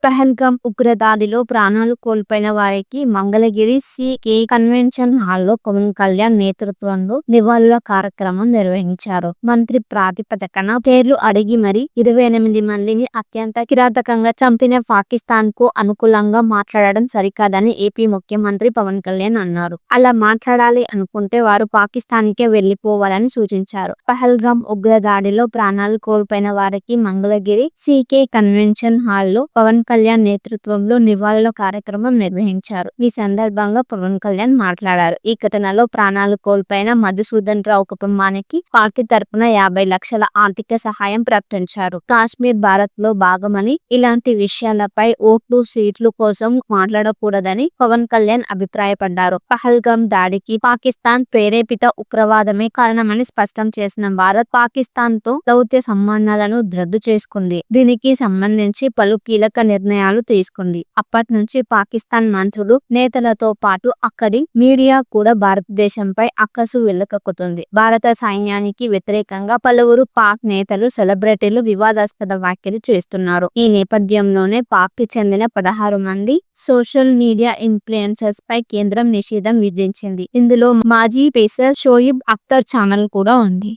పహల్గామ్ ఉగ్రదాడిలో ప్రాణాలు కోల్పోయిన వారికి మంగళగిరి సి.కే. కన్వెన్షన్ హాల్లో పవన్ కళ్యాణ్ నేతృత్వంలో నివాళుల కార్యక్రమం నిర్వహించారు. మంత్రి ప్రాతిపదికన పేర్లు అడిగి మరీ 28 మందిని అత్యంత కిరాతకంగా చంపిన పాకిస్తాన్ కు అనుకూలంగా మాట్లాడడం సరికాదని ఏపీ ముఖ్యమంత్రి పవన్ కళ్యాణ్ అన్నారు. అలా మాట్లాడాలి అనుకుంటే వారు పాకిస్తాన్కే వెళ్లిపోవాలని సూచించారు. పహల్గామ్ ఉగ్రదాడిలో ప్రాణాలు కోల్పోయిన వారికి మంగళగిరి సి.కే. కన్వెన్షన్ హాల్లో పవన్ కళ్యాణ్ నేతృత్వంలో నివాళుల కార్యక్రమం నిర్వహించారు. ఈ సందర్భంగా పవన్ కళ్యాణ్ మాట్లాడారు. ఈ ఘటనలో ప్రాణాలు కోల్పోయిన మధుసూదన్ రావు కుటుంబానికి పార్టీ తరపున 50 లక్షల ఆర్థిక సహాయం ప్రకటించారు. కాశ్మీర్ భారత్ లో భాగమని, ఇలాంటి విషయాలపై ఓట్లు సీట్లు కోసం మాట్లాడకూడదని పవన్ కళ్యాణ్ అభిప్రాయపడ్డారు. పహల్గామ్ దాడికి పాకిస్తాన్ ప్రేరేపిత ఉగ్రవాదమే కారణమని స్పష్టం చేసిన భారత్ పాకిస్తాన్ తో దౌత్య సంబంధాలను రద్దు చేసుకుంది. దీనికి సంబంధించి పలు కీలక నిర్ణయాలు తీసుకుంది. అప్పటి నుంచి పాకిస్తాన్ మంత్రులు, నేతలతో పాటు అక్కడి మీడియా కూడా భారతదేశంపై అక్కసు వెల్లువెత్తుతుంది. భారత సైన్యానికి వ్యతిరేకంగా పలువురు పాక్ నేతలు, సెలబ్రిటీలు వివాదాస్పద వ్యాఖ్యలు చేస్తున్నారు. ఈ నేపథ్యంలోనే పాక్ కి చెందిన 16 మంది సోషల్ మీడియా ఇన్ఫ్లుయెన్సర్స్ పై కేంద్రం నిషేధం విధించింది. ఇందులో మాజీ పేసర్ షోయిబ్ అఖ్తర్ ఛానల్ కూడా ఉంది.